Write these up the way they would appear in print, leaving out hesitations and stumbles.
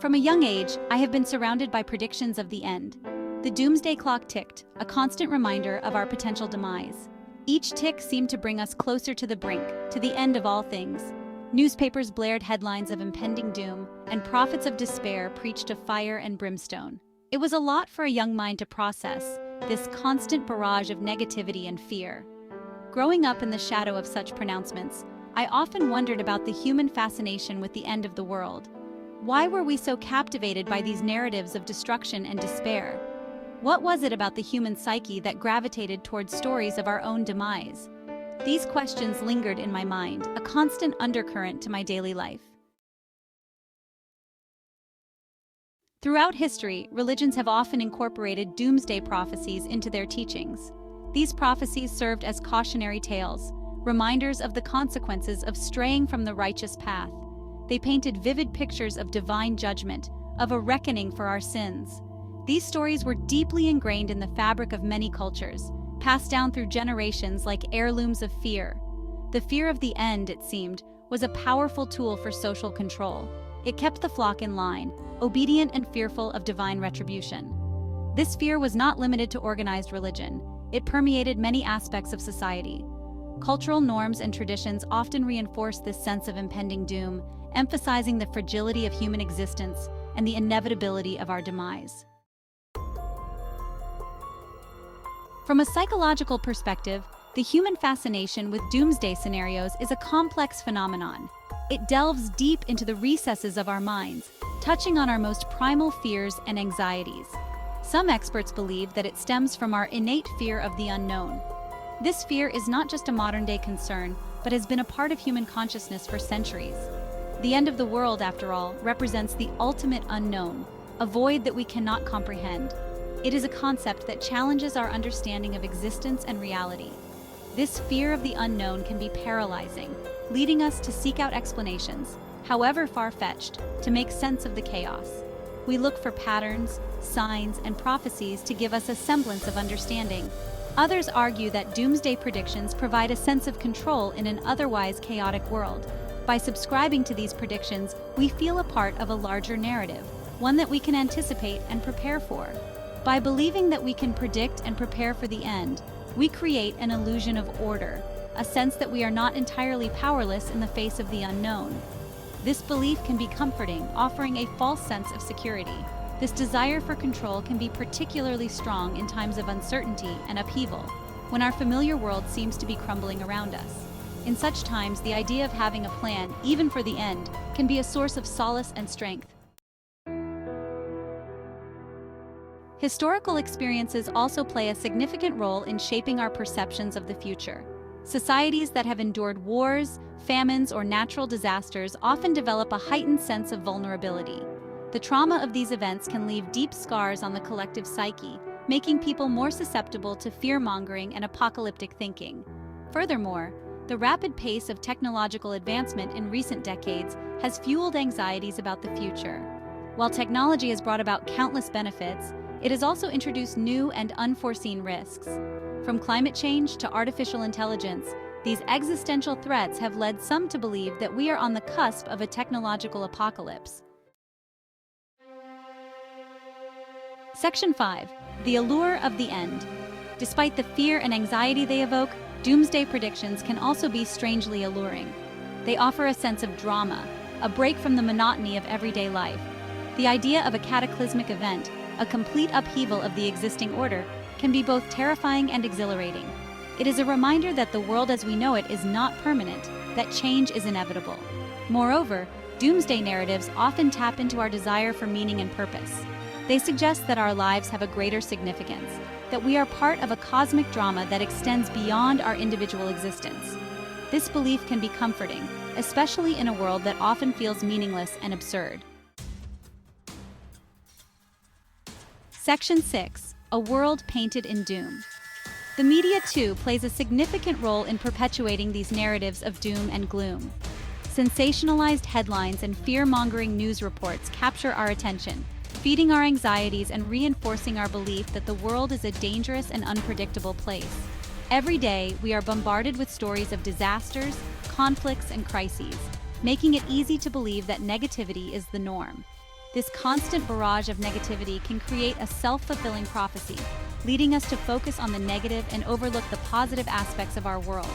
From a young age, I have been surrounded by predictions of the end. The doomsday clock ticked, a constant reminder of our potential demise. Each tick seemed to bring us closer to the brink, to the end of all things. Newspapers blared headlines of impending doom, and prophets of despair preached of fire and brimstone. It was a lot for a young mind to process, this constant barrage of negativity and fear. Growing up in the shadow of such pronouncements, I often wondered about the human fascination with the end of the world. Why were we so captivated by these narratives of destruction and despair? What was it about the human psyche that gravitated towards stories of our own demise? These questions lingered in my mind, a constant undercurrent to my daily life. Throughout history, religions have often incorporated doomsday prophecies into their teachings. These prophecies served as cautionary tales, reminders of the consequences of straying from the righteous path. They painted vivid pictures of divine judgment, of a reckoning for our sins. These stories were deeply ingrained in the fabric of many cultures, passed down through generations like heirlooms of fear. The fear of the end, it seemed, was a powerful tool for social control. It kept the flock in line, obedient and fearful of divine retribution. This fear was not limited to organized religion. It permeated many aspects of society. Cultural norms and traditions often reinforced this sense of impending doom, emphasizing the fragility of human existence and the inevitability of our demise. From a psychological perspective, the human fascination with doomsday scenarios is a complex phenomenon. It delves deep into the recesses of our minds, touching on our most primal fears and anxieties. Some experts believe that it stems from our innate fear of the unknown. This fear is not just a modern-day concern, but has been a part of human consciousness for centuries. The end of the world, after all, represents the ultimate unknown, a void that we cannot comprehend. It is a concept that challenges our understanding of existence and reality. This fear of the unknown can be paralyzing, leading us to seek out explanations, however far-fetched, to make sense of the chaos. We look for patterns, signs, and prophecies to give us a semblance of understanding. Others argue that doomsday predictions provide a sense of control in an otherwise chaotic world. By subscribing to these predictions, we feel a part of a larger narrative, one that we can anticipate and prepare for. By believing that we can predict and prepare for the end, we create an illusion of order, a sense that we are not entirely powerless in the face of the unknown. This belief can be comforting, offering a false sense of security. This desire for control can be particularly strong in times of uncertainty and upheaval, when our familiar world seems to be crumbling around us. In such times, the idea of having a plan, even for the end, can be a source of solace and strength. Historical experiences also play a significant role in shaping our perceptions of the future. Societies that have endured wars, famines, or natural disasters often develop a heightened sense of vulnerability. The trauma of these events can leave deep scars on the collective psyche, making people more susceptible to fear-mongering and apocalyptic thinking. Furthermore, the rapid pace of technological advancement in recent decades has fueled anxieties about the future. While technology has brought about countless benefits, it has also introduced new and unforeseen risks. From climate change to artificial intelligence, these existential threats have led some to believe that we are on the cusp of a technological apocalypse. Section 5. The allure of the end. Despite the fear and anxiety they evoke, doomsday predictions can also be strangely alluring. They offer a sense of drama, a break from the monotony of everyday life. The idea of a cataclysmic event, a complete upheaval of the existing order, can be both terrifying and exhilarating. It is a reminder that the world as we know it is not permanent, that change is inevitable. Moreover, doomsday narratives often tap into our desire for meaning and purpose. They suggest that our lives have a greater significance, that we are part of a cosmic drama that extends beyond our individual existence. This belief can be comforting, especially in a world that often feels meaningless and absurd. Section 6. A world painted in doom. The media, too, plays a significant role in perpetuating these narratives of doom and gloom. Sensationalized headlines and fear-mongering news reports capture our attention, feeding our anxieties and reinforcing our belief that the world is a dangerous and unpredictable place. Every day, we are bombarded with stories of disasters, conflicts, and crises, making it easy to believe that negativity is the norm. This constant barrage of negativity can create a self-fulfilling prophecy, leading us to focus on the negative and overlook the positive aspects of our world.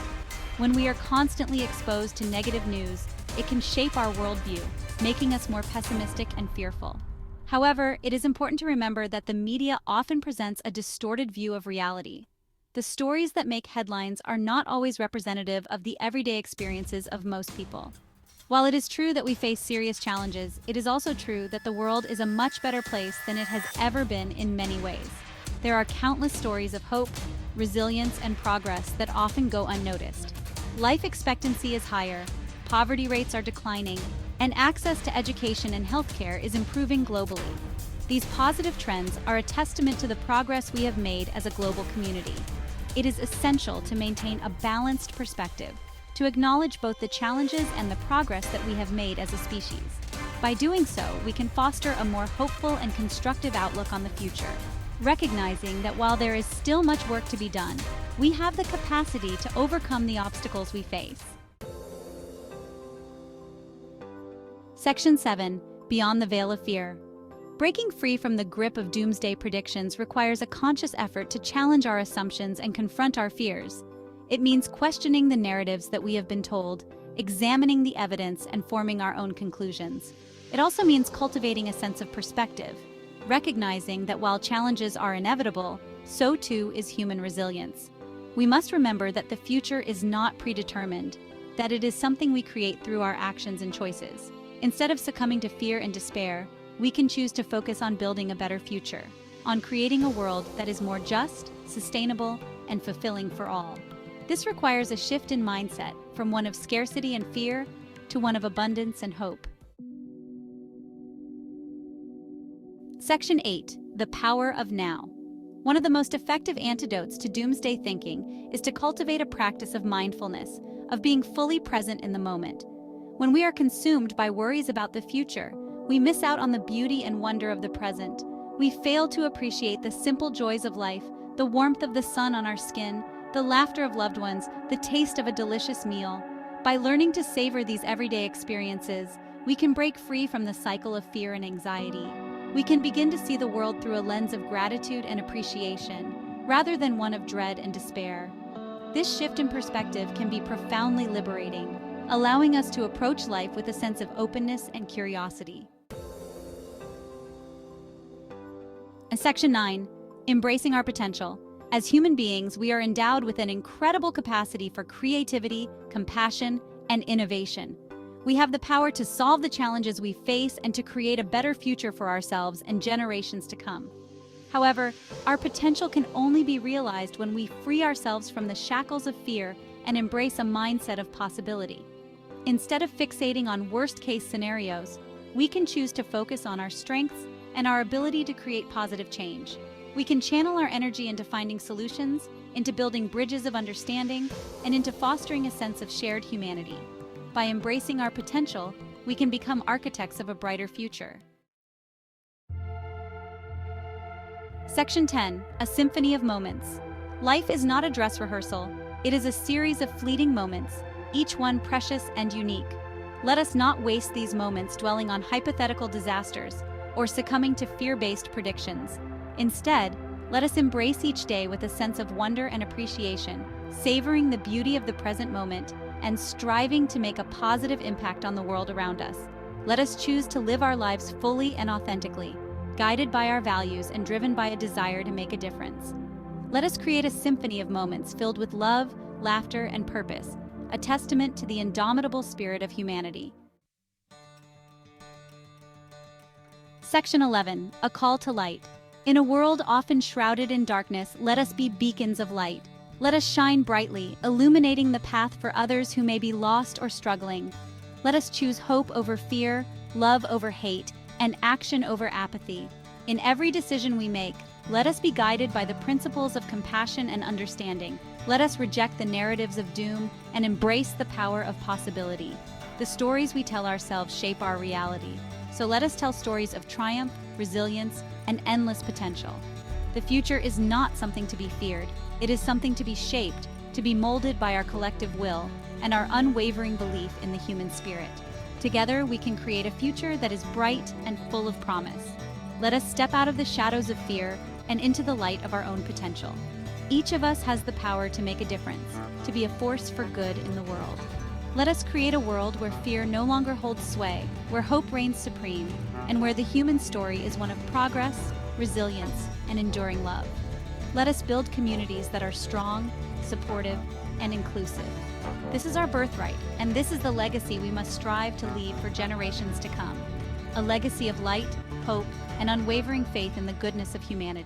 When we are constantly exposed to negative news, it can shape our worldview, making us more pessimistic and fearful. However, it is important to remember that the media often presents a distorted view of reality. The stories that make headlines are not always representative of the everyday experiences of most people. While it is true that we face serious challenges, it is also true that the world is a much better place than it has ever been in many ways. There are countless stories of hope, resilience, and progress that often go unnoticed. Life expectancy is higher, poverty rates are declining, and access to education and healthcare is improving globally. These positive trends are a testament to the progress we have made as a global community. It is essential to maintain a balanced perspective, to acknowledge both the challenges and the progress that we have made as a species. By doing so, we can foster a more hopeful and constructive outlook on the future, recognizing that while there is still much work to be done, we have the capacity to overcome the obstacles we face. Section 7. Beyond the Veil of Fear. Breaking free from the grip of doomsday predictions requires a conscious effort to challenge our assumptions and confront our fears. It means questioning the narratives that we have been told, examining the evidence, and forming our own conclusions. It also means cultivating a sense of perspective, recognizing that while challenges are inevitable, so too is human resilience. We must remember that the future is not predetermined, that it is something we create through our actions and choices. Instead of succumbing to fear and despair, we can choose to focus on building a better future, on creating a world that is more just, sustainable, and fulfilling for all. This requires a shift in mindset from one of scarcity and fear to one of abundance and hope. Section 8. The Power of Now. One of the most effective antidotes to doomsday thinking is to cultivate a practice of mindfulness, of being fully present in the moment. When we are consumed by worries about the future, we miss out on the beauty and wonder of the present. We fail to appreciate the simple joys of life, the warmth of the sun on our skin, the laughter of loved ones, the taste of a delicious meal. By learning to savor these everyday experiences, we can break free from the cycle of fear and anxiety. We can begin to see the world through a lens of gratitude and appreciation, rather than one of dread and despair. This shift in perspective can be profoundly liberating, allowing us to approach life with a sense of openness and curiosity. And Section 9. Embracing our potential. As human beings, we are endowed with an incredible capacity for creativity, compassion, and innovation. We have the power to solve the challenges we face and to create a better future for ourselves and generations to come. However, our potential can only be realized when we free ourselves from the shackles of fear and embrace a mindset of possibility. Instead of fixating on worst-case scenarios, we can choose to focus on our strengths and our ability to create positive change. We can channel our energy into finding solutions, into building bridges of understanding, and into fostering a sense of shared humanity. By embracing our potential, we can become architects of a brighter future. Section 10. A Symphony of Moments. Life is not a dress rehearsal. It is a series of fleeting moments, each one precious and unique. Let us not waste these moments dwelling on hypothetical disasters or succumbing to fear-based predictions. Instead, let us embrace each day with a sense of wonder and appreciation, savoring the beauty of the present moment and striving to make a positive impact on the world around us. Let us choose to live our lives fully and authentically, guided by our values and driven by a desire to make a difference. Let us create a symphony of moments filled with love, laughter, and purpose, a testament to the indomitable spirit of humanity. Section 11. A Call to Light. In a world often shrouded in darkness, let us be beacons of light. Let us shine brightly, illuminating the path for others who may be lost or struggling. Let us choose hope over fear, love over hate, and action over apathy. In every decision we make, let us be guided by the principles of compassion and understanding. Let us reject the narratives of doom and embrace the power of possibility. The stories we tell ourselves shape our reality. So let us tell stories of triumph, resilience, and endless potential. The future is not something to be feared. It is something to be shaped, to be molded by our collective will and our unwavering belief in the human spirit. Together, we can create a future that is bright and full of promise. Let us step out of the shadows of fear and into the light of our own potential. Each of us has the power to make a difference, to be a force for good in the world. Let us create a world where fear no longer holds sway, where hope reigns supreme, and where the human story is one of progress, resilience, and enduring love. Let us build communities that are strong, supportive, and inclusive. This is our birthright, and this is the legacy we must strive to leave for generations to come. A legacy of light, hope, and unwavering faith in the goodness of humanity.